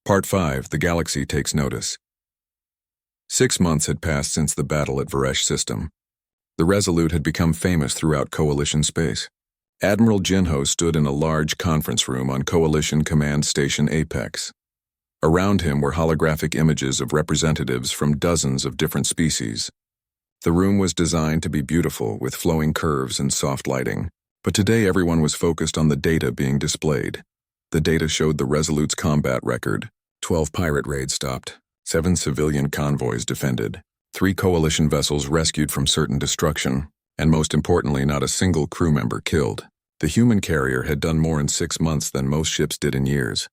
Part 5, The Galaxy Takes Notice. 6 months had passed since the battle at Varesh system. The Resolute had become famous throughout Coalition space. Admiral Jinho stood in a large conference room on Coalition Command Station Apex. Around him were holographic images of representatives from dozens of different species. The room was designed to be beautiful, with flowing curves and soft lighting, but today everyone was focused on the data being displayed. The data showed the Resolute's combat record: 12 pirate raids stopped, 7 civilian convoys defended, 3 Coalition vessels rescued from certain destruction, and most importantly, not a single crew member killed. The human carrier had done more in 6 months than most ships did in years.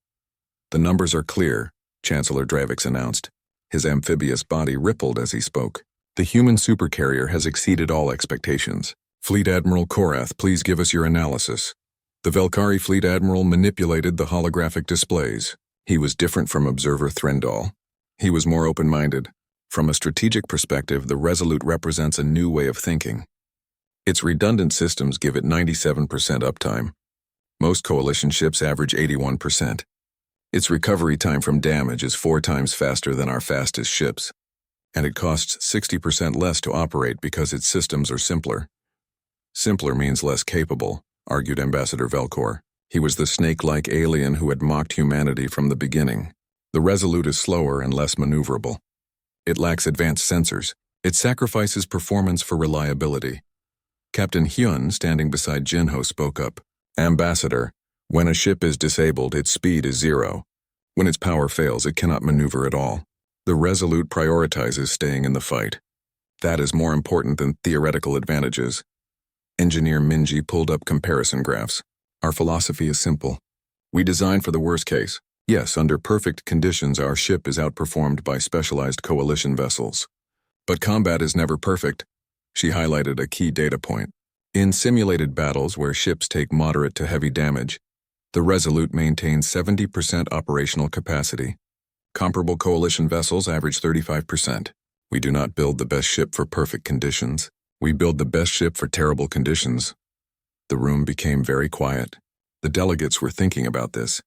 "The numbers are clear," Chancellor Dravix announced. His amphibious body rippled as he spoke. "The human supercarrier has exceeded all expectations. Fleet Admiral Korath, please give us your analysis." The Velkari Fleet Admiral manipulated the holographic displays. He was different from Observer Threndal. He was more open-minded. From a strategic perspective, the Resolute represents a new way of thinking. Its redundant systems give it 97% uptime. Most Coalition ships average 81%. Its recovery time from damage is 4 times faster than our fastest ships. And it costs 60% less to operate because its systems are simpler. Simpler means less capable, argued Ambassador Velkor. He was the snake-like alien who had mocked humanity from the beginning. The Resolute is slower and less maneuverable. It lacks advanced sensors. It sacrifices performance for reliability. Captain Hyun, standing beside Jinho, spoke up. "Ambassador, when a ship is disabled, its speed is 0. When its power fails, it cannot maneuver at all. The Resolute prioritizes staying in the fight. That is more important than theoretical advantages." Engineer Minji pulled up comparison graphs. "Our philosophy is simple. We design for the worst case. Yes, under perfect conditions, our ship is outperformed by specialized Coalition vessels. But combat is never perfect." She highlighted a key data point. In simulated battles where ships take moderate to heavy damage, the Resolute maintains 70% operational capacity. Comparable Coalition vessels average 35%. We do not build the best ship for perfect conditions. We build the best ship for terrible conditions. The room became very quiet. The delegates were thinking about this.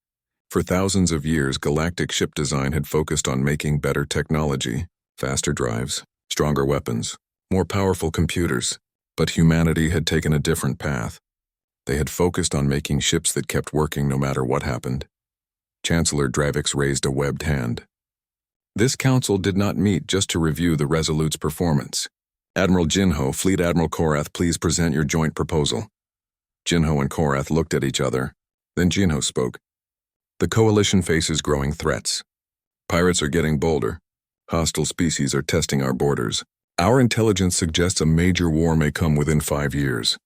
For thousands of years, galactic ship design had focused on making better technology, faster drives, stronger weapons, more powerful computers. But humanity had taken a different path. They had focused on making ships that kept working no matter what happened. Chancellor Dravix raised a webbed hand. This council did not meet just to review the Resolute's performance. "Admiral Jinho, Fleet Admiral Korath, please present your joint proposal." Jinho and Korath looked at each other. Then Jinho spoke. "The Coalition faces growing threats. Pirates are getting bolder. Hostile species are testing our borders. Our intelligence suggests a major war may come within 5 years.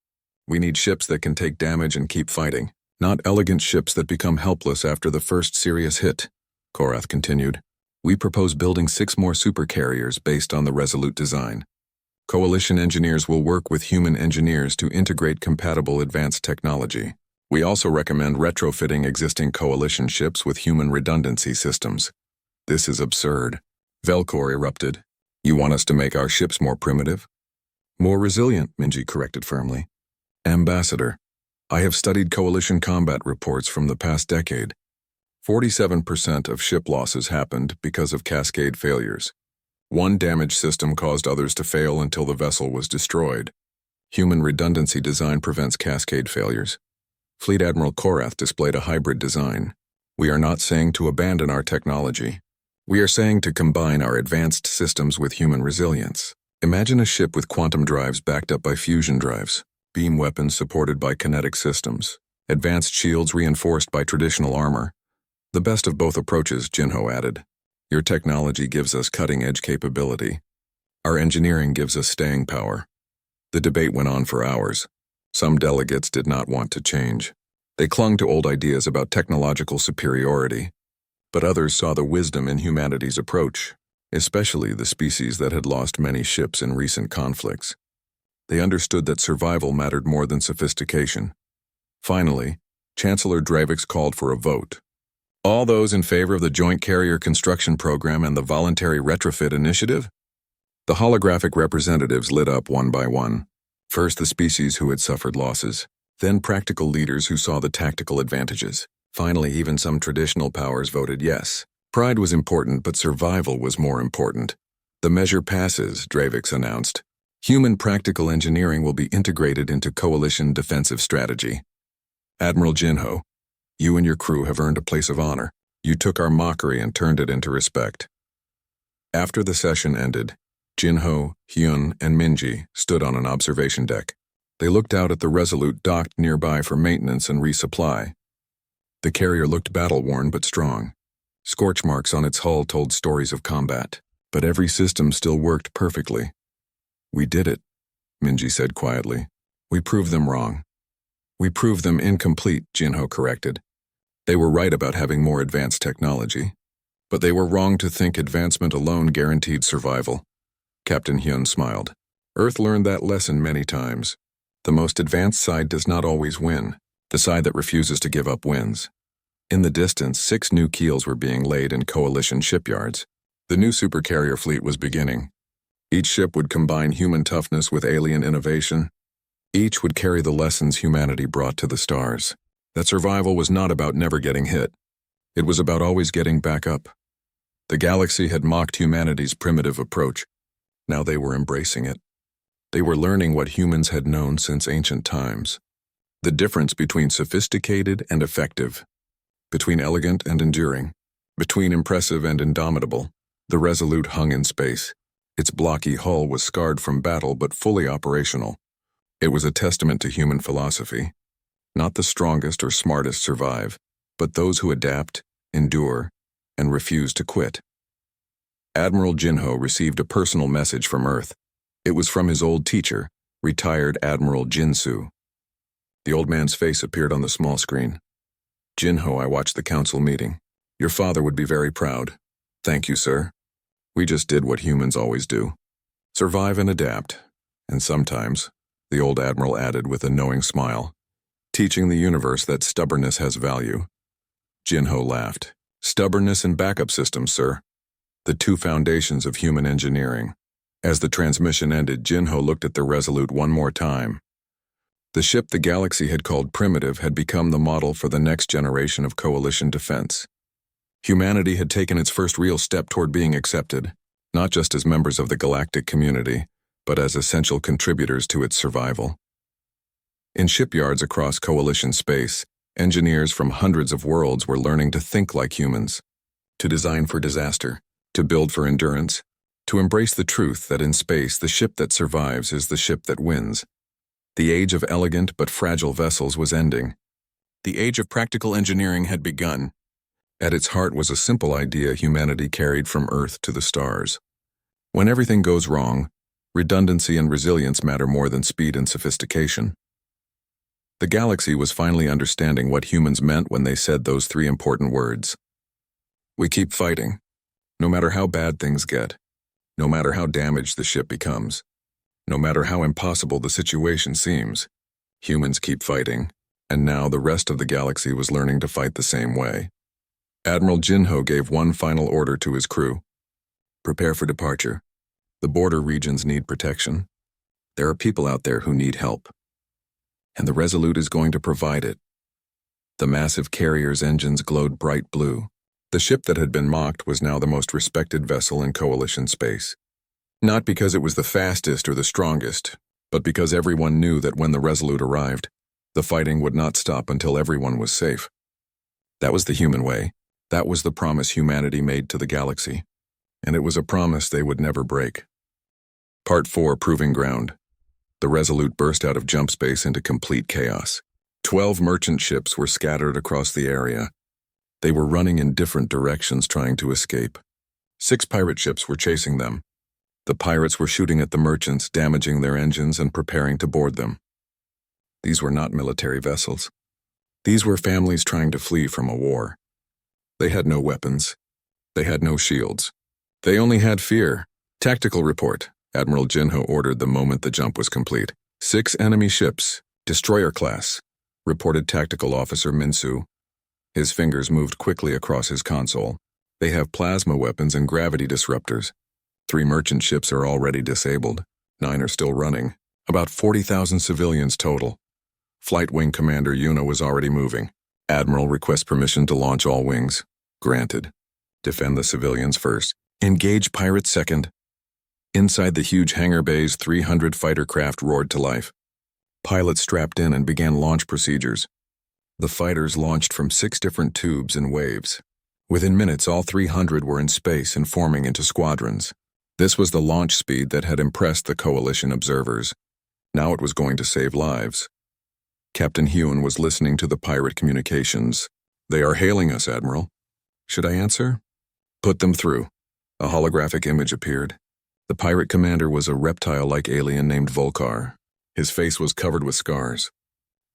We need ships that can take damage and keep fighting, not elegant ships that become helpless after the first serious hit," Korath continued. "We propose building 6 more supercarriers based on the Resolute design. Coalition engineers will work with human engineers to integrate compatible advanced technology. We also recommend retrofitting existing Coalition ships with human redundancy systems." "This is absurd," Velkor erupted. "You want us to make our ships more primitive?" "More resilient," Minji corrected firmly. "Ambassador, I have studied Coalition combat reports from the past decade. 47% of ship losses happened because of cascade failures. One damaged system caused others to fail until the vessel was destroyed. Human redundancy design prevents cascade failures. Fleet Admiral Korath displayed a hybrid design. We are not saying to abandon our technology. We are saying to combine our advanced systems with human resilience. Imagine a ship with quantum drives backed up by fusion drives, beam weapons supported by kinetic systems, advanced shields reinforced by traditional armor. The best of both approaches," Jinho added. "Your technology gives us cutting-edge capability. Our engineering gives us staying power." The debate went on for hours. Some delegates did not want to change. They clung to old ideas about technological superiority. But others saw the wisdom in humanity's approach, especially the species that had lost many ships in recent conflicts. They understood that survival mattered more than sophistication. Finally, Chancellor Dravix called for a vote. "All those in favor of the Joint Carrier Construction Program and the Voluntary Retrofit Initiative?" The holographic representatives lit up one by one. First the species who had suffered losses, then practical leaders who saw the tactical advantages. Finally, even some traditional powers voted yes. Pride was important, but survival was more important. The measure passes, Dravix announced. Human practical engineering will be integrated into coalition defensive strategy. Admiral Jinho, you and your crew have earned a place of honor. You took our mockery and turned it into respect. After the session ended, Jinho, Hyun, and Minji stood on an observation deck. They looked out at the Resolute docked nearby for maintenance and resupply. The carrier looked battle-worn but strong. Scorch marks on its hull told stories of combat, but every system still worked perfectly. We did it, Minji said quietly. We proved them wrong. We proved them incomplete, Jinho corrected. They were right about having more advanced technology, but they were wrong to think advancement alone guaranteed survival. Captain Hyun smiled. Earth learned that lesson many times. The most advanced side does not always win. The side that refuses to give up wins. In the distance, 6 new keels were being laid in coalition shipyards. The new supercarrier fleet was beginning. Each ship would combine human toughness with alien innovation. Each would carry the lessons humanity brought to the stars. That survival was not about never getting hit. It was about always getting back up. The galaxy had mocked humanity's primitive approach. Now they were embracing it. They were learning what humans had known since ancient times. The difference between sophisticated and effective. Between elegant and enduring. Between impressive and indomitable. The Resolute hung in space. Its blocky hull was scarred from battle but fully operational. It was a testament to human philosophy. Not the strongest or smartest survive, but those who adapt, endure, and refuse to quit. Admiral Jinho received a personal message from Earth. It was from his old teacher, retired Admiral Jinsu. The old man's face appeared on the small screen. Jinho, I watched the council meeting. Your father would be very proud. Thank you, sir. We just did what humans always do. Survive and adapt. And sometimes, the old admiral added with a knowing smile, teaching the universe that stubbornness has value. Jinho laughed. Stubbornness and backup systems, sir. The 2 foundations of human engineering. As the transmission ended, Jinho looked at the Resolute one more time. The ship the galaxy had called primitive had become the model for the next generation of coalition defense. Humanity had taken its first real step toward being accepted, not just as members of the galactic community, but as essential contributors to its survival. In shipyards across coalition space, engineers from hundreds of worlds were learning to think like humans, to design for disaster, to build for endurance, to embrace the truth that in space the ship that survives is the ship that wins. The age of elegant but fragile vessels was ending. The age of practical engineering had begun. At its heart was a simple idea humanity carried from Earth to the stars. When everything goes wrong, redundancy and resilience matter more than speed and sophistication. The galaxy was finally understanding what humans meant when they said those 3 important words. We keep fighting, no matter how bad things get, no matter how damaged the ship becomes, no matter how impossible the situation seems. Humans keep fighting, and now the rest of the galaxy was learning to fight the same way. Admiral Jinho gave one final order to his crew. Prepare for departure. The border regions need protection. There are people out there who need help. And the Resolute is going to provide it. The massive carrier's engines glowed bright blue. The ship that had been mocked was now the most respected vessel in coalition space. Not because it was the fastest or the strongest, but because everyone knew that when the Resolute arrived, the fighting would not stop until everyone was safe. That was the human way. That was the promise humanity made to the galaxy. And it was a promise they would never break. Part 4, Proving Ground. The Resolute burst out of jump space into complete chaos. 12 merchant ships were scattered across the area. They were running in different directions trying to escape. 6 pirate ships were chasing them. The pirates were shooting at the merchants, damaging their engines and preparing to board them. These were not military vessels. These were families trying to flee from a war. They had no weapons. They had no shields. They only had fear. Tactical report, Admiral Jinho ordered the moment the jump was complete. 6 enemy ships, destroyer class, reported Tactical Officer Minsu. His fingers moved quickly across his console. They have plasma weapons and gravity disruptors. 3 merchant ships are already disabled. 9 are still running. About 40,000 civilians total. Flight Wing Commander Yuna was already moving. Admiral requests permission to launch all wings. Granted. Defend the civilians first. Engage pirates second. Inside the huge hangar bays, 300 fighter craft roared to life. Pilots strapped in and began launch procedures. The fighters launched from 6 different tubes in waves. Within minutes, all 300 were in space and forming into squadrons. This was the launch speed that had impressed the Coalition observers. Now it was going to save lives. Captain Hewen was listening to the pirate communications. "They are hailing us, Admiral." "Should I answer?" "Put them through." A holographic image appeared. The pirate commander was a reptile-like alien named Volcar. His face was covered with scars.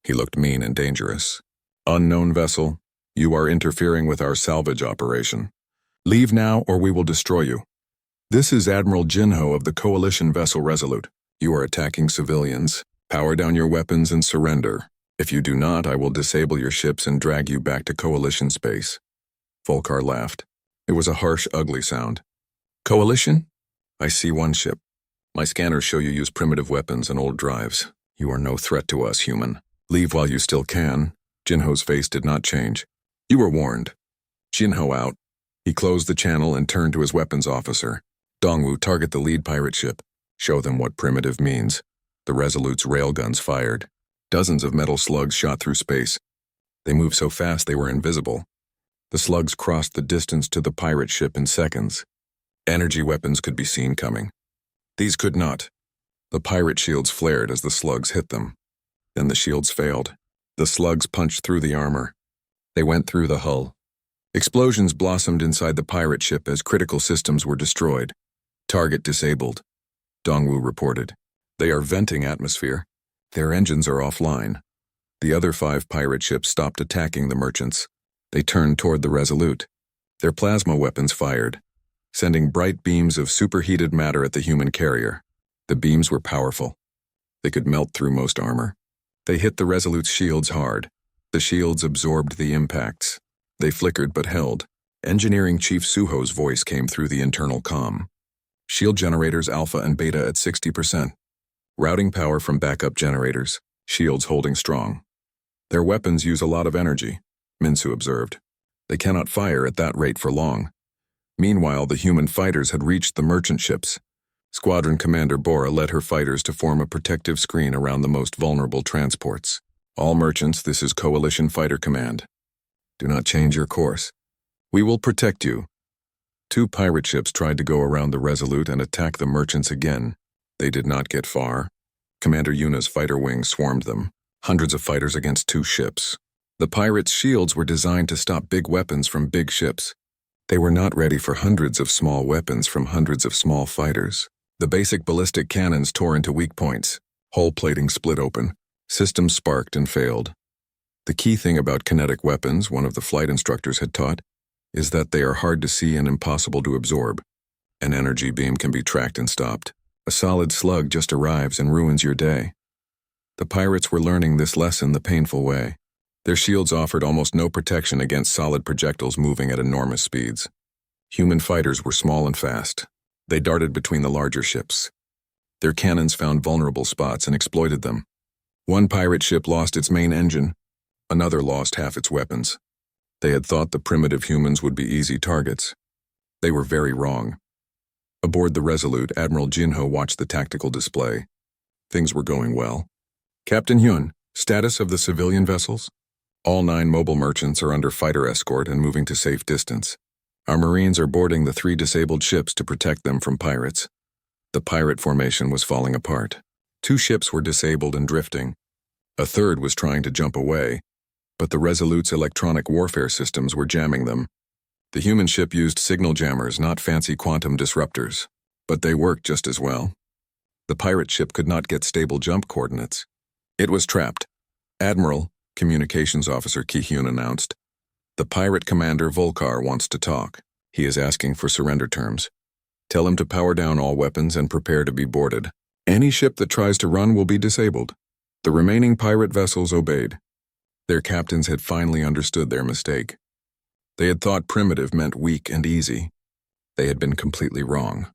He looked mean and dangerous. "Unknown vessel, you are interfering with our salvage operation. Leave now or we will destroy you. This is Admiral Jinho of the Coalition vessel Resolute. You are attacking civilians. Power down your weapons and surrender. If you do not, I will disable your ships and drag you back to Coalition space." Volcar laughed. It was a harsh, ugly sound. "Coalition? I see one ship. My scanners show you use primitive weapons and old drives. You are no threat to us, human. Leave while you still can." Jinho's face did not change. "You were warned." Jinho out. He closed the channel and turned to his weapons officer. "Dongwu, target the lead pirate ship. Show them what primitive means." The Resolute's railguns fired. Dozens of metal slugs shot through space. They moved so fast they were invisible. The slugs crossed the distance to the pirate ship in seconds. Energy weapons could be seen coming. These could not. The pirate shields flared as the slugs hit them. Then the shields failed. The slugs punched through the armor. They went through the hull. Explosions blossomed inside the pirate ship as critical systems were destroyed. "Target disabled," Dongwu reported. "They are venting atmosphere. Their engines are offline." The other 5 pirate ships stopped attacking the merchants. They turned toward the Resolute. Their plasma weapons fired, sending bright beams of superheated matter at the human carrier. The beams were powerful. They could melt through most armor. They hit the Resolute's shields hard. The shields absorbed the impacts. They flickered but held. Engineering Chief Suho's voice came through the internal comm. "Shield generators Alpha and Beta at 60%. Routing power from backup generators. Shields holding strong." "Their weapons use a lot of energy," Minsu observed. "They cannot fire at that rate for long." Meanwhile, the human fighters had reached the merchant ships. Squadron Commander Bora led her fighters to form a protective screen around the most vulnerable transports. "All merchants, this is Coalition Fighter Command. Do not change your course. We will protect you." 2 pirate ships tried to go around the Resolute and attack the merchants again. They did not get far. Commander Yuna's fighter wings swarmed them, hundreds of fighters against 2 ships. The pirates' shields were designed to stop big weapons from big ships. They were not ready for hundreds of small weapons from hundreds of small fighters. The basic ballistic cannons tore into weak points. Hull plating split open. Systems sparked and failed. The key thing about kinetic weapons, one of the flight instructors had taught, is that they are hard to see and impossible to absorb. An energy beam can be tracked and stopped. A solid slug just arrives and ruins your day. The pirates were learning this lesson the painful way. Their shields offered almost no protection against solid projectiles moving at enormous speeds. Human fighters were small and fast. They darted between the larger ships. Their cannons found vulnerable spots and exploited them. One pirate ship lost its main engine. Another lost half its weapons. They had thought the primitive humans would be easy targets. They were very wrong. Aboard the Resolute, Admiral Jinho watched the tactical display. Things were going well. "Captain Hyun, status of the civilian vessels?" "All 9 mobile merchants are under fighter escort and moving to safe distance. Our Marines are boarding the 3 disabled ships to protect them from pirates." The pirate formation was falling apart. 2 ships were disabled and drifting. A third was trying to jump away, but the Resolute's electronic warfare systems were jamming them. The human ship used signal jammers, not fancy quantum disruptors, but they worked just as well. The pirate ship could not get stable jump coordinates. It was trapped. "Admiral," Communications Officer Ki-hyun announced, "the pirate commander Volcar wants to talk. He is asking for surrender terms. Tell him to power down all weapons and prepare to be boarded. Any ship that tries to run will be disabled." The remaining pirate vessels obeyed. Their captains had finally understood their mistake. They had thought primitive meant weak and easy. They had been completely wrong.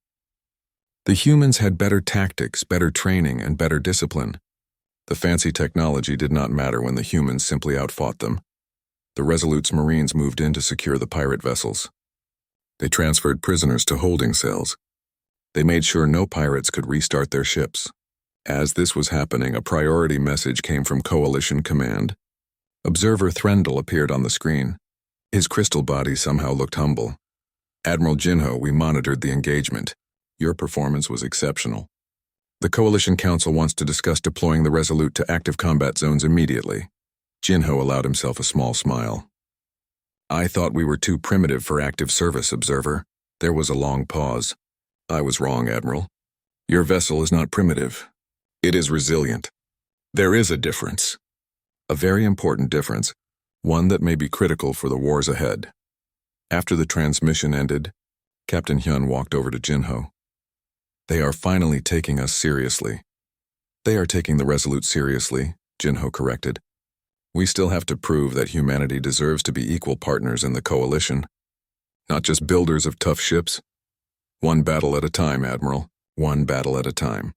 The humans had better tactics, better training, and better discipline. The fancy technology did not matter when the humans simply outfought them. The Resolute's Marines moved in to secure the pirate vessels. They transferred prisoners to holding cells. They made sure no pirates could restart their ships. As this was happening, a priority message came from Coalition Command. Observer Threndel appeared on the screen. His crystal body somehow looked humble. Admiral Jinho, we monitored the engagement. Your performance was exceptional. The Coalition Council wants to discuss deploying the Resolute to active combat zones immediately. Jinho allowed himself a small smile. I thought we were too primitive for active service, Observer. There was a long pause. I was wrong, Admiral. Your vessel is not primitive. It is resilient. There is a difference. A very important difference, one that may be critical for the wars ahead. After the transmission ended, Captain Hyun walked over to Jinho. They are finally taking us seriously. They are taking the Resolute seriously, Jinho corrected. We still have to prove that humanity deserves to be equal partners in the Coalition, not just builders of tough ships. One battle at a time, Admiral. One battle at a time.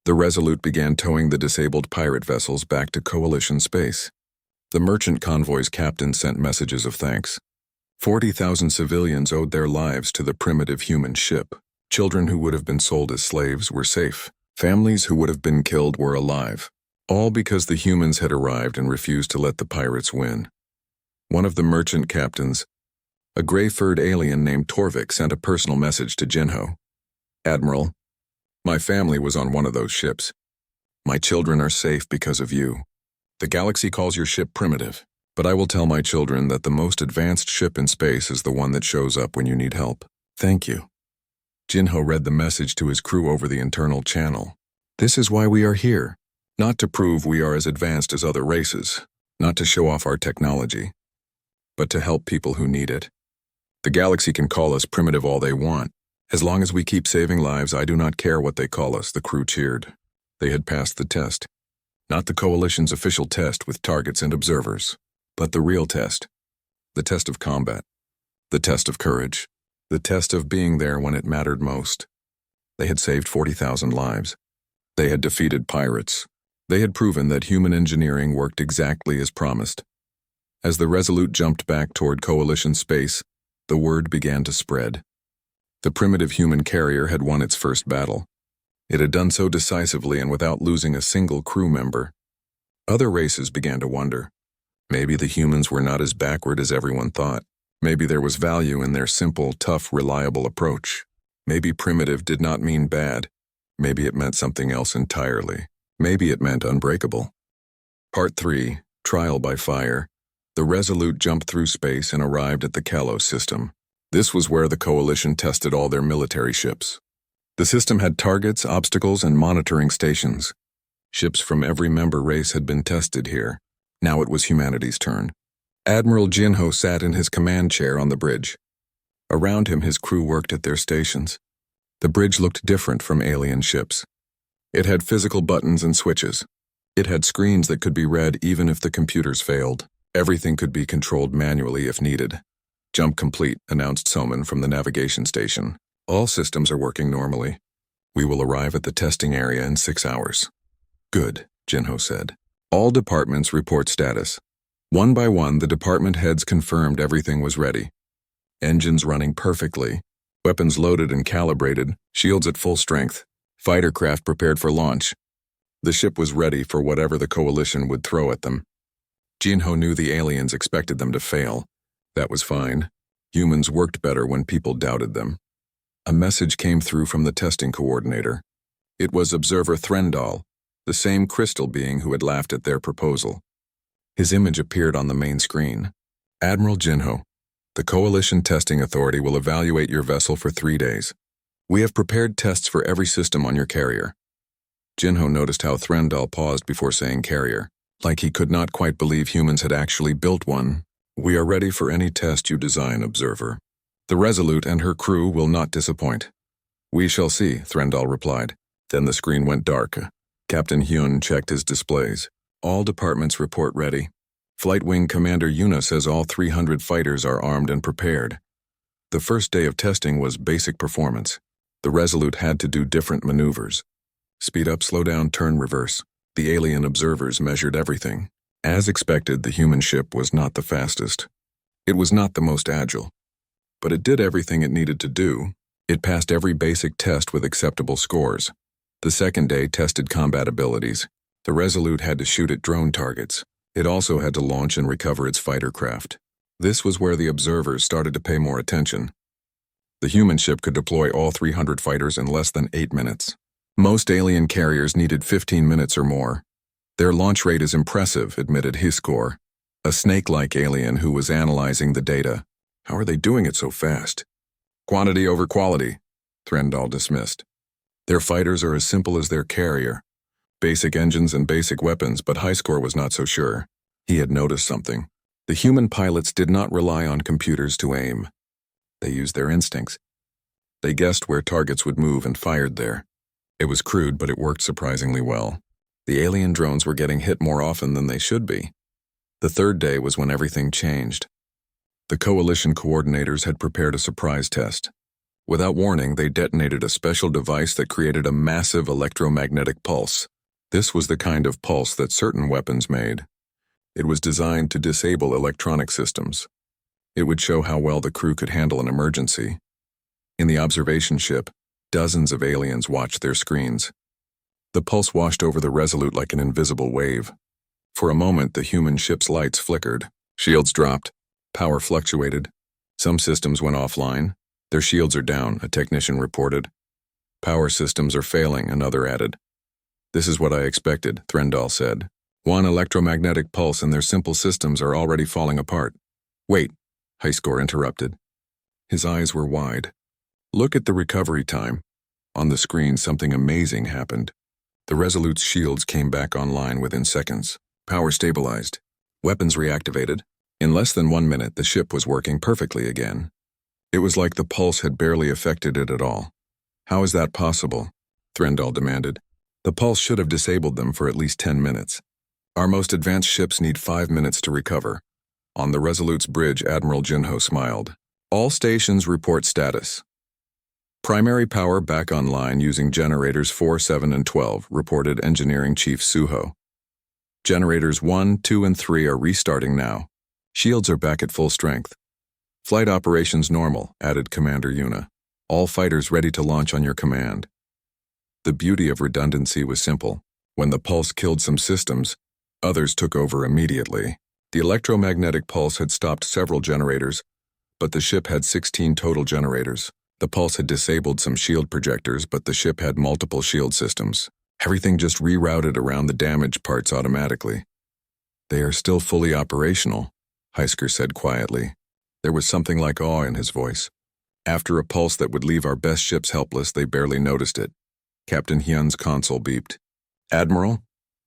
The Resolute began towing the disabled pirate vessels back to Coalition space. The merchant convoy's captain sent messages of thanks. 40,000 civilians owed their lives to the primitive human ship. Children who would have been sold as slaves were safe. Families who would have been killed were alive. All because the humans had arrived and refused to let the pirates win. One of the merchant captains, a gray-furred alien named Torvik, sent a personal message to Jinho. Admiral, my family was on one of those ships. My children are safe because of you. The galaxy calls your ship primitive, but I will tell my children that the most advanced ship in space is the one that shows up when you need help. Thank you. Jinho read the message to his crew over the internal channel. This is why we are here. Not to prove we are as advanced as other races, not to show off our technology, but to help people who need it. The galaxy can call us primitive all they want. As long as we keep saving lives, I do not care what they call us, the crew cheered. They had passed the test. Not the Coalition's official test with targets and observers, but the real test. The test of combat. The test of courage. The test of being there when it mattered most. They had saved 40,000 lives. They had defeated pirates. They had proven that human engineering worked exactly as promised. As the Resolute jumped back toward Coalition space, the word began to spread. The primitive human carrier had won its first battle. It had done so decisively and without losing a single crew member. Other races began to wonder. Maybe the humans were not as backward as everyone thought. Maybe there was value in their simple, tough, reliable approach. Maybe primitive did not mean bad. Maybe it meant something else entirely. Maybe it meant unbreakable. Part 3, Trial by Fire. The Resolute jumped through space and arrived at the Kalos system. This was where the Coalition tested all their military ships. The system had targets, obstacles, and monitoring stations. Ships from every member race had been tested here. Now it was humanity's turn. Admiral Jinho sat in his command chair on the bridge. Around him, his crew worked at their stations. The bridge looked different from alien ships. It had physical buttons and switches. It had screens that could be read even if the computers failed. Everything could be controlled manually if needed. Jump complete, announced Soman from the navigation station. All systems are working normally. We will arrive at the testing area in 6 hours. Good, Jinho said. All departments report status. One by one, the department heads confirmed everything was ready. Engines running perfectly, weapons loaded and calibrated, shields at full strength, fighter craft prepared for launch. The ship was ready for whatever the Coalition would throw at them. Jinho knew the aliens expected them to fail. That was fine. Humans worked better when people doubted them. A message came through from the testing coordinator. It was Observer Threndal, the same crystal being who had laughed at their proposal. His image appeared on the main screen. Admiral Jinho, the Coalition Testing Authority will evaluate your vessel for 3 days. We have prepared tests for every system on your carrier. Jinho noticed how Threndal paused before saying carrier, like he could not quite believe humans had actually built one. We are ready for any test you design, Observer. The Resolute and her crew will not disappoint. We shall see, Threndal replied. Then the screen went dark. Captain Hyun checked his displays. All departments report ready. Flight Wing Commander Yuna says all 300 fighters are armed and prepared. The first day of testing was basic performance. The Resolute had to do different maneuvers. Speed up, slow down, turn, reverse. The alien observers measured everything. As expected, the human ship was not the fastest. It was not the most agile. But it did everything it needed to do. It passed every basic test with acceptable scores. The second day tested combat abilities. The Resolute had to shoot at drone targets. It also had to launch and recover its fighter craft. This was where the observers started to pay more attention. The human ship could deploy all 300 fighters in less than 8 minutes. Most alien carriers needed 15 minutes or more. Their launch rate is impressive, admitted Hiskor, a snake-like alien who was analyzing the data. How are they doing it so fast? Quantity over quality, Threndal dismissed. Their fighters are as simple as their carrier. Basic engines and basic weapons, but Hiskor was not so sure. He had noticed something. The human pilots did not rely on computers to aim. They used their instincts. They guessed where targets would move and fired there. It was crude, but it worked surprisingly well. The alien drones were getting hit more often than they should be. The third day was when everything changed. The coalition coordinators had prepared a surprise test. Without warning, they detonated a special device that created a massive electromagnetic pulse. This was the kind of pulse that certain weapons made. It was designed to disable electronic systems. It would show how well the crew could handle an emergency. In the observation ship, dozens of aliens watched their screens. The pulse washed over the Resolute like an invisible wave. For a moment, the human ship's lights flickered. Shields dropped. Power fluctuated. Some systems went offline. Their shields are down, a technician reported. Power systems are failing, another added. This is what I expected, Threndal said. One electromagnetic pulse and their simple systems are already falling apart. Wait, Hiskor interrupted. His eyes were wide. Look at the recovery time. On the screen, something amazing happened. The Resolute's shields came back online within seconds. Power stabilized. Weapons reactivated. In less than 1 minute, the ship was working perfectly again. It was like the pulse had barely affected it at all. How is that possible? Threndal demanded. The pulse should have disabled them for at least 10 minutes. Our most advanced ships need 5 minutes to recover. On the Resolute's bridge, Admiral Jinho smiled. All stations report status. Primary power back online using generators 4, 7, and 12, reported Engineering Chief Suho. Generators 1, 2, and 3 are restarting now. Shields are back at full strength. Flight operations normal, added Commander Yuna. All fighters ready to launch on your command. The beauty of redundancy was simple. When the pulse killed some systems, others took over immediately. The electromagnetic pulse had stopped several generators, but the ship had 16 total generators. The pulse had disabled some shield projectors, but the ship had multiple shield systems. Everything just rerouted around the damaged parts automatically. They are still fully operational, Hiskor said quietly. There was something like awe in his voice. After a pulse that would leave our best ships helpless, they barely noticed it. Captain Hyun's console beeped. Admiral,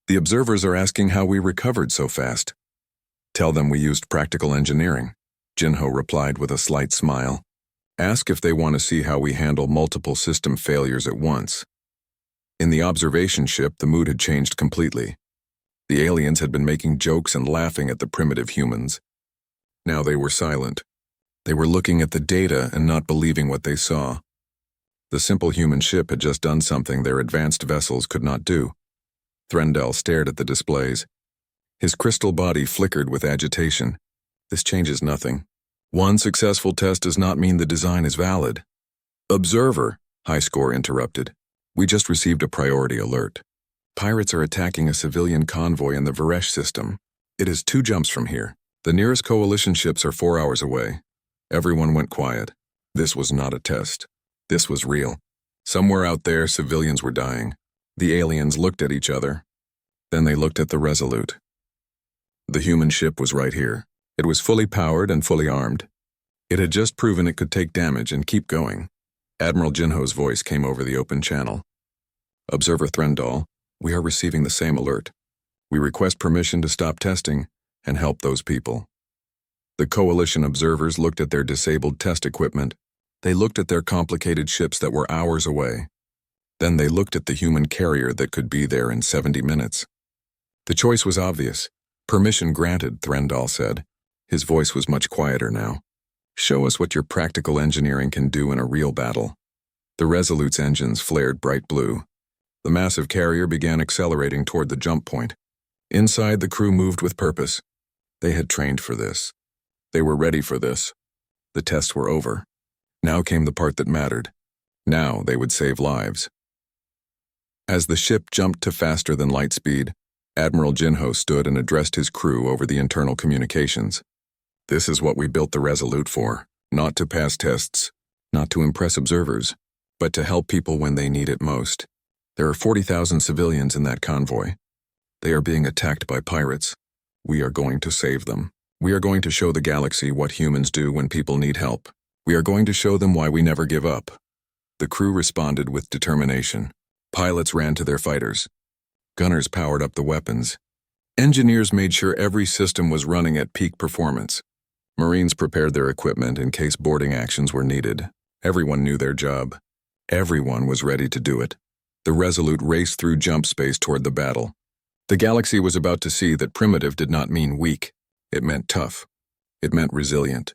the observers are asking how we recovered so fast. Tell them we used practical engineering, Jinho replied with a slight smile. Ask if they want to see how we handle multiple system failures at once. In the observation ship, the mood had changed completely. The aliens had been making jokes and laughing at the primitive humans. Now they were silent. They were looking at the data and not believing what they saw. The simple human ship had just done something their advanced vessels could not do. Threndal stared at the displays. His crystal body flickered with agitation. This changes nothing. One successful test does not mean the design is valid. Observer, Hiskor interrupted. We just received a priority alert. Pirates are attacking a civilian convoy in the Varesh system. It is 2 jumps from here. The nearest coalition ships are 4 hours away. Everyone went quiet. This was not a test. This was real. Somewhere out there, civilians were dying. The aliens looked at each other. Then they looked at the Resolute. The human ship was right here. It was fully powered and fully armed. It had just proven it could take damage and keep going. Admiral Jinho's voice came over the open channel. Observer Threndal, we are receiving the same alert. We request permission to stop testing and help those people. The coalition observers looked at their disabled test equipment. They looked at their complicated ships that were hours away. Then they looked at the human carrier that could be there in 70 minutes. The choice was obvious. Permission granted, Threndal said. His voice was much quieter now. Show us what your practical engineering can do in a real battle. The Resolute's engines flared bright blue. The massive carrier began accelerating toward the jump point. Inside, the crew moved with purpose. They had trained for this. They were ready for this. The tests were over. Now came the part that mattered. Now they would save lives. As the ship jumped to faster than light speed, Admiral Jinho stood and addressed his crew over the internal communications. This is what we built the Resolute for, not to pass tests, not to impress observers, but to help people when they need it most. There are 40,000 civilians in that convoy. They are being attacked by pirates. We are going to save them. We are going to show the galaxy what humans do when people need help. We are going to show them why we never give up. The crew responded with determination. Pilots ran to their fighters. Gunners powered up the weapons. Engineers made sure every system was running at peak performance. Marines prepared their equipment in case boarding actions were needed. Everyone knew their job. Everyone was ready to do it. The Resolute raced through jump space toward the battle. The galaxy was about to see that primitive did not mean weak. It meant tough. It meant resilient.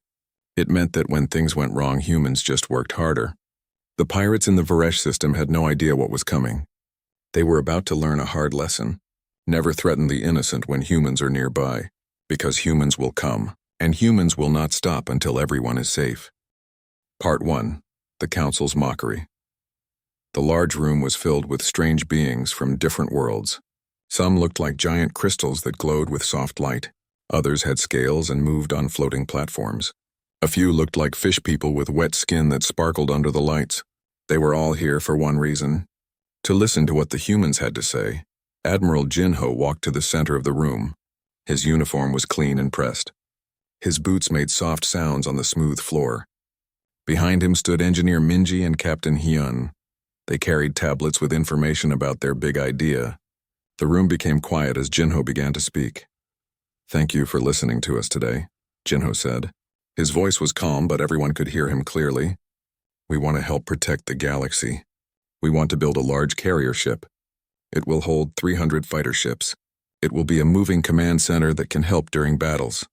It meant that when things went wrong, humans just worked harder. The pirates in the Varesh system had no idea what was coming. They were about to learn a hard lesson. Never threaten the innocent when humans are nearby, because humans will come, and humans will not stop until everyone is safe. Part 1. The Council's Mockery. The large room was filled with strange beings from different worlds. Some looked like giant crystals that glowed with soft light. Others had scales and moved on floating platforms. A few looked like fish people with wet skin that sparkled under the lights. They were all here for one reason: to listen to what the humans had to say. Admiral Jinho walked to the center of the room. His uniform was clean and pressed. His boots made soft sounds on the smooth floor. Behind him stood Engineer Minji and Captain Hyun. They carried tablets with information about their big idea. The room became quiet as Jinho began to speak. "Thank you for listening to us today," Jinho said. His voice was calm, but everyone could hear him clearly. "We want to help protect the galaxy. We want to build a large carrier ship. It will hold 300 fighter ships. It will be a moving command center that can help during battles."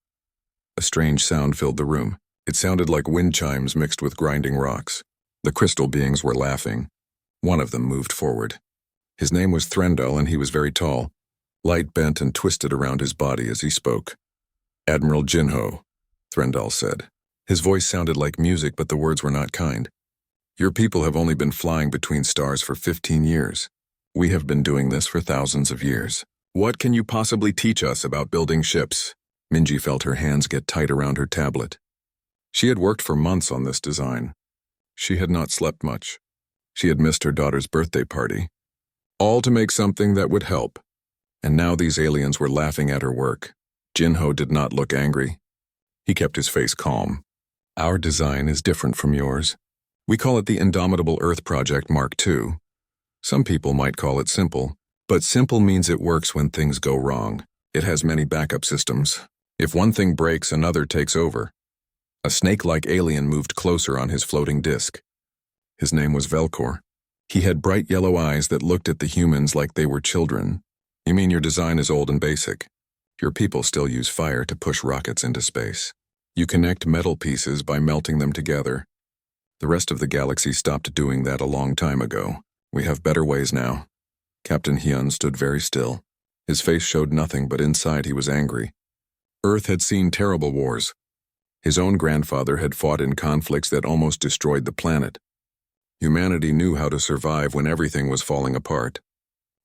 A strange sound filled the room. It sounded like wind chimes mixed with grinding rocks. The crystal beings were laughing. One of them moved forward. His name was Threndel, and he was very tall. Light bent and twisted around his body as he spoke. "Admiral Jinho," Threndel said. His voice sounded like music, but the words were not kind. "Your people have only been flying between stars for 15 years. We have been doing this for thousands of years. What can you possibly teach us about building ships?" Minji felt her hands get tight around her tablet. She had worked for months on this design. She had not slept much. She had missed her daughter's birthday party. All to make something that would help. And now these aliens were laughing at her work. Jinho did not look angry. He kept his face calm. "Our design is different from yours. We call it the Indomitable Earth Project Mark II. Some people might call it simple, but simple means it works when things go wrong. It has many backup systems. If one thing breaks, another takes over." A snake-like alien moved closer on his floating disc. His name was Velcor. He had bright yellow eyes that looked at the humans like they were children. "You mean your design is old and basic? Your people still use fire to push rockets into space. You connect metal pieces by melting them together. The rest of the galaxy stopped doing that a long time ago. We have better ways now." Captain Hyun stood very still. His face showed nothing, but inside he was angry. Earth had seen terrible wars. His own grandfather had fought in conflicts that almost destroyed the planet. Humanity knew how to survive when everything was falling apart.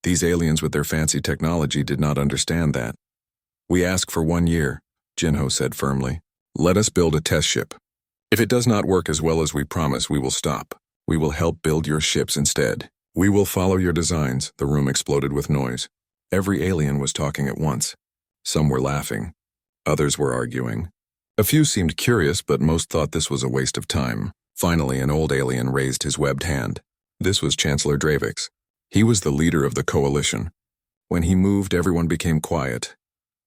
These aliens with their fancy technology did not understand that. "We ask for 1 year," Jinho said firmly. "Let us build a test ship. If it does not work as well as we promise, we will stop. We will help build your ships instead. We will follow your designs." The room exploded with noise. Every alien was talking at once. Some were laughing. Others were arguing. A few seemed curious, but most thought this was a waste of time. Finally, an old alien raised his webbed hand. This was Chancellor Dravix. He was the leader of the coalition. When he moved, everyone became quiet.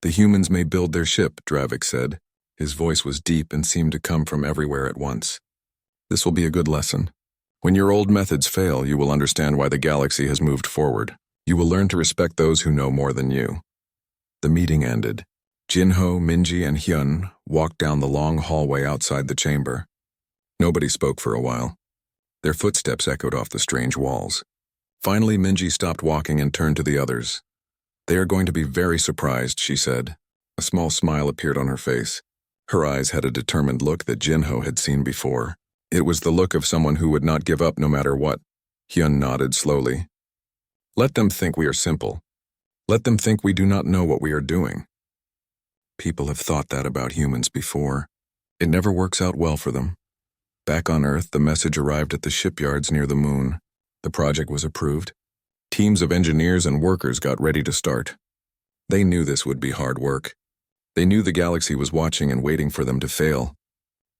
"The humans may build their ship," Dravix said. His voice was deep and seemed to come from everywhere at once. "This will be a good lesson. When your old methods fail, you will understand why the galaxy has moved forward. You will learn to respect those who know more than you." The meeting ended. Jinho, Minji, and Hyun walked down the long hallway outside the chamber. Nobody spoke for a while. Their footsteps echoed off the strange walls. Finally, Minji stopped walking and turned to the others. "They are going to be very surprised," she said. A small smile appeared on her face. Her eyes had a determined look that Jinho had seen before. It was the look of someone who would not give up no matter what. Hyun nodded slowly. Let them think we are simple. Let them think we do not know what we are doing. People have thought that about humans before. It never works out well for them. Back on Earth, the message arrived at the shipyards near the moon. The project was approved. Teams of engineers and workers got ready to start. They knew this would be hard work. They knew the galaxy was watching and waiting for them to fail.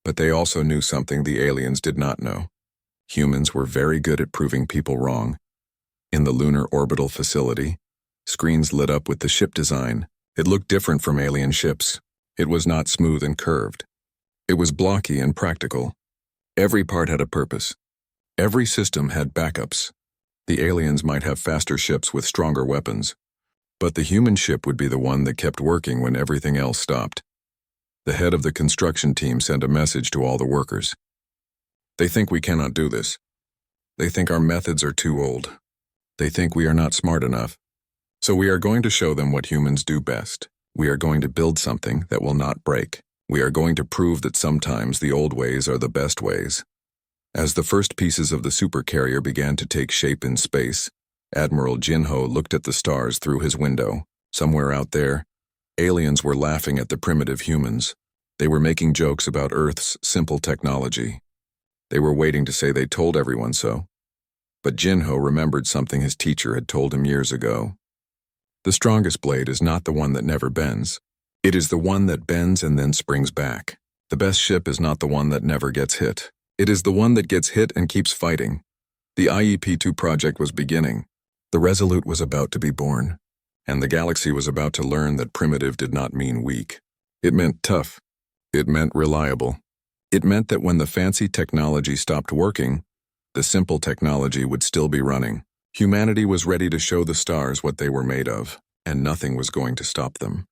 But they also knew something the aliens did not know. Humans were very good at proving people wrong. In the lunar orbital facility, screens lit up with the ship design. It looked different from alien ships. It was not smooth and curved. It was blocky and practical. Every part had a purpose. Every system had backups. The aliens might have faster ships with stronger weapons, but the human ship would be the one that kept working when everything else stopped. The head of the construction team sent a message to all the workers. They think we cannot do this. They think our methods are too old. They think we are not smart enough. So we are going to show them what humans do best. We are going to build something that will not break. We are going to prove that sometimes the old ways are the best ways. As the first pieces of the Supercarrier began to take shape in space, Admiral Jinho looked at the stars through his window. Somewhere out there, aliens were laughing at the primitive humans. They were making jokes about Earth's simple technology. They were waiting to say they told everyone so. But Jinho remembered something his teacher had told him years ago. The strongest blade is not the one that never bends. It is the one that bends and then springs back. The best ship is not the one that never gets hit. It is the one that gets hit and keeps fighting. The IEP2 project was beginning. The Resolute was about to be born. And the galaxy was about to learn that primitive did not mean weak. It meant tough. It meant reliable. It meant that when the fancy technology stopped working, the simple technology would still be running. Humanity was ready to show the stars what they were made of, and nothing was going to stop them.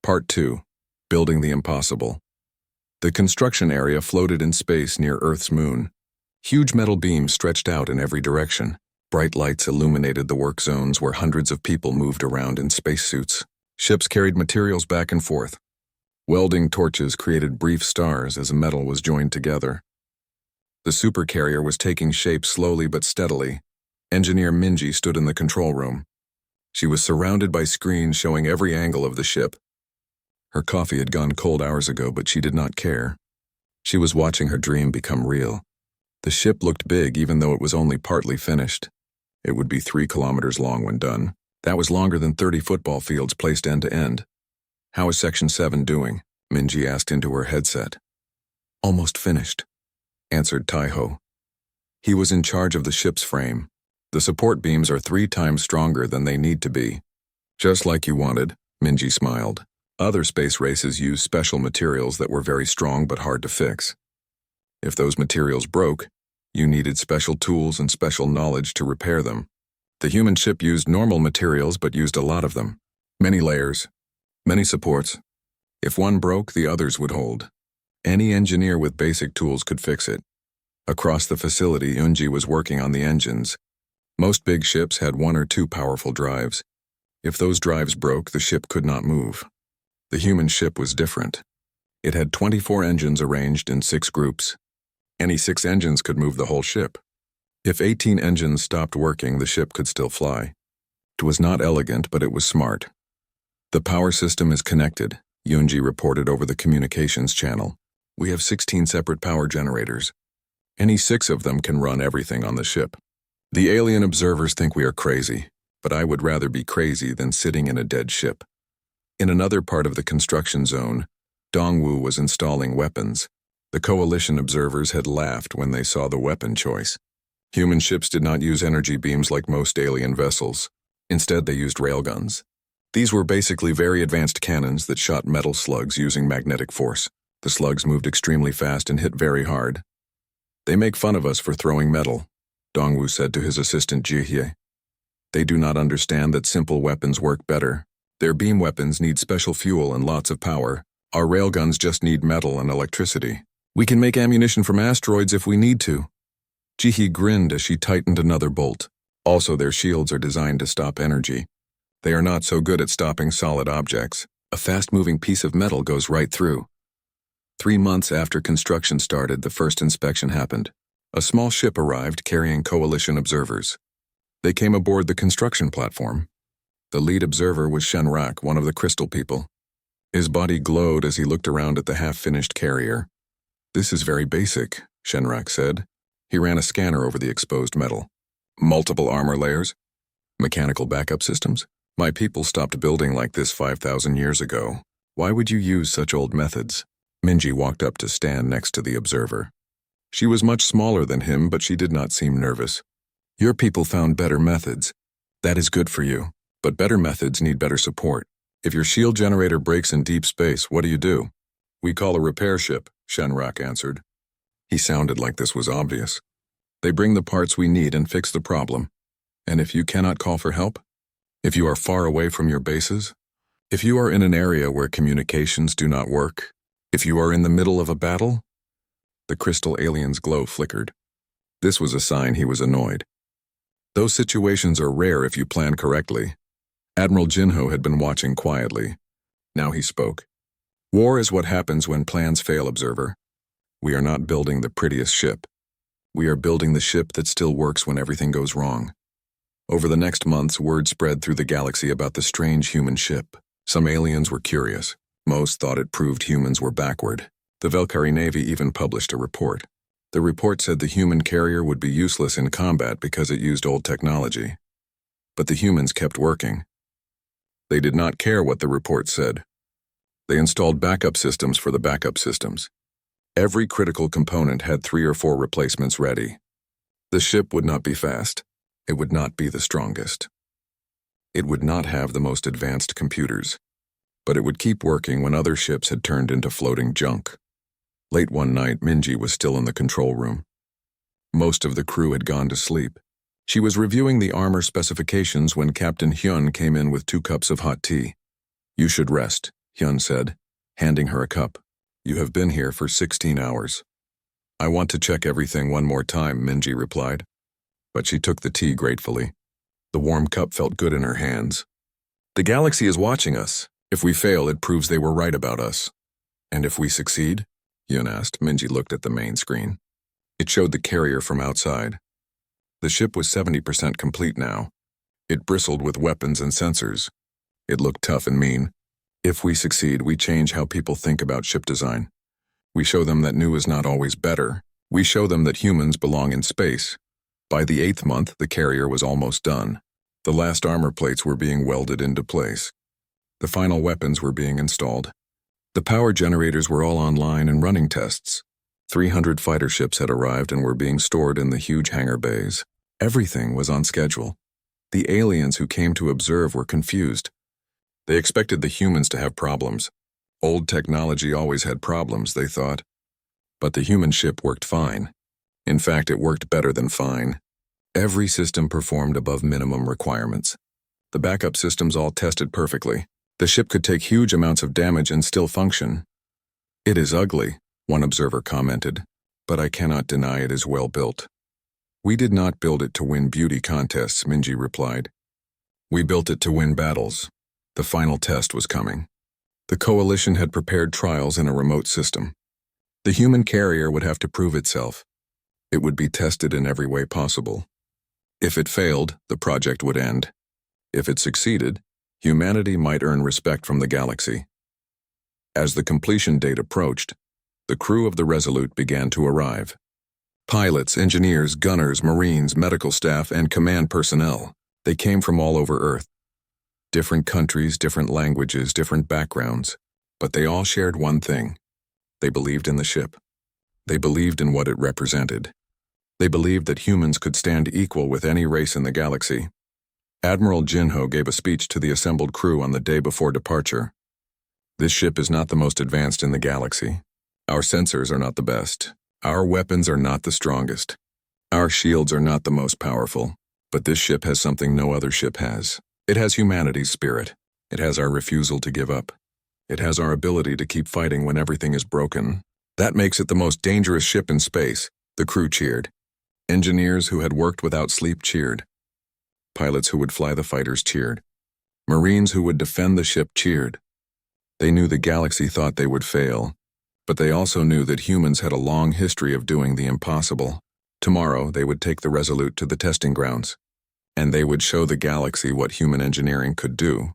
Part 2. Building the Impossible. The construction area floated in space near Earth's moon. Huge metal beams stretched out in every direction. Bright lights illuminated the work zones where hundreds of people moved around in spacesuits. Ships carried materials back and forth. Welding torches created brief stars as metal was joined together. The Supercarrier was taking shape slowly but steadily. Engineer Minji stood in the control room. She was surrounded by screens showing every angle of the ship. Her coffee had gone cold hours ago, but she did not care. She was watching her dream become real. The ship looked big even though it was only partly finished. It would be 3 kilometers long when done. That was longer than 30 football fields placed end to end. How is Section 7 doing? Minji asked into her headset. Almost finished, answered Taiho. He was in charge of the ship's frame. The support beams are 3 times stronger than they need to be. Just like you wanted, Minji smiled. Other space races used special materials that were very strong but hard to fix. If those materials broke, you needed special tools and special knowledge to repair them. The human ship used normal materials but used a lot of them. Many layers, many supports. If one broke, the others would hold. Any engineer with basic tools could fix it. Across the facility, Unji was working on the engines. Most big ships had 1 or 2 powerful drives. If those drives broke, the ship could not move. The human ship was different. It had 24 engines arranged in 6 groups. Any 6 engines could move the whole ship. If 18 engines stopped working, the ship could still fly. It was not elegant, but it was smart. The power system is connected, Yunji reported over the communications channel. We have 16 separate power generators. Any 6 of them can run everything on the ship. The alien observers think we are crazy, but I would rather be crazy than sitting in a dead ship. In another part of the construction zone, Dongwu was installing weapons. The coalition observers had laughed when they saw the weapon choice. Human ships did not use energy beams like most alien vessels. Instead, they used railguns. These were basically very advanced cannons that shot metal slugs using magnetic force. The slugs moved extremely fast and hit very hard. They make fun of us for throwing metal, Dongwu said to his assistant Jihye. They do not understand that simple weapons work better. Their beam weapons need special fuel and lots of power. Our railguns just need metal and electricity. We can make ammunition from asteroids if we need to. Jihye grinned as she tightened another bolt. Also, their shields are designed to stop energy. They are not so good at stopping solid objects. A fast-moving piece of metal goes right through. 3 months after construction started, the first inspection happened. A small ship arrived carrying coalition observers. They came aboard the construction platform. The lead observer was Shenrak, one of the crystal people. His body glowed as he looked around at the half-finished carrier. "This is very basic," Shenrak said. He ran a scanner over the exposed metal. "Multiple armor layers? Mechanical backup systems? My people stopped building like this 5,000 years ago. Why would you use such old methods?" Minji walked up to stand next to the observer. She was much smaller than him, but she did not seem nervous. "Your people found better methods. That is good for you. But better methods need better support. If your shield generator breaks in deep space, what do? "We call a repair ship," Shenrak answered. He sounded like this was obvious. "They bring the parts we need and fix the problem. And if you cannot call for help? If you are far away from your bases? If you are in an area where communications do not work? If you are in the middle of a battle?" The crystal alien's glow flickered. This was a sign he was annoyed. "Those situations are rare if you plan correctly." Admiral Jinho had been watching quietly. Now he spoke. "War is what happens when plans fail, observer. We are not building the prettiest ship. We are building the ship that still works when everything goes wrong." Over the next months, word spread through the galaxy about the strange human ship. Some aliens were curious. Most thought it proved humans were backward. The Velkari Navy even published a report. The report said the human carrier would be useless in combat because it used old technology. But the humans kept working. They did not care what the report said. They installed backup systems for the backup systems. Every critical component had 3 or 4 replacements ready. The ship would not be fast. It would not be the strongest. It would not have the most advanced computers. But it would keep working when other ships had turned into floating junk. Late one night, Minji was still in the control room. Most of the crew had gone to sleep. She was reviewing the armor specifications when Captain Hyun came in with 2 cups of hot tea. "You should rest," Hyun said, handing her a cup. "You have been here for 16 hours. "I want to check everything one more time," Minji replied. But she took the tea gratefully. The warm cup felt good in her hands. "The galaxy is watching us. If we fail, it proves they were right about us." "And if we succeed?" Hyun asked. Minji looked at the main screen. It showed the carrier from outside. The ship was 70% complete now. It bristled with weapons and sensors. It looked tough and mean. "If we succeed, we change how people think about ship design. We show them that new is not always better. We show them that humans belong in space." By the 8th month, the carrier was almost done. The last armor plates were being welded into place. The final weapons were being installed. The power generators were all online and running tests. 300 fighter ships had arrived and were being stored in the huge hangar bays. Everything was on schedule. The aliens who came to observe were confused. They expected the humans to have problems. Old technology always had problems, they thought. But the human ship worked fine. In fact, it worked better than fine. Every system performed above minimum requirements. The backup systems all tested perfectly. The ship could take huge amounts of damage and still function. "It is ugly," one observer commented, "but I cannot deny it is well built." "We did not build it to win beauty contests," Minji replied. "We built it to win battles." The final test was coming. The coalition had prepared trials in a remote system. The human carrier would have to prove itself. It would be tested in every way possible. If it failed, the project would end. If it succeeded, humanity might earn respect from the galaxy. As the completion date approached, the crew of the Resolute began to arrive. Pilots, engineers, gunners, marines, medical staff, and command personnel. They came from all over Earth. Different countries, different languages, different backgrounds. But they all shared one thing. They believed in the ship. They believed in what it represented. They believed that humans could stand equal with any race in the galaxy. Admiral Jinho gave a speech to the assembled crew on the day before departure. "This ship is not the most advanced in the galaxy. Our sensors are not the best. Our weapons are not the strongest. Our shields are not the most powerful. But this ship has something no other ship has. It has humanity's spirit. It has our refusal to give up. It has our ability to keep fighting when everything is broken. That makes it the most dangerous ship in space." The crew cheered. Engineers who had worked without sleep cheered. Pilots who would fly the fighters cheered. Marines who would defend the ship cheered. They knew the galaxy thought they would fail. But they also knew that humans had a long history of doing the impossible. Tomorrow, they would take the Resolute to the testing grounds, and they would show the galaxy what human engineering could do.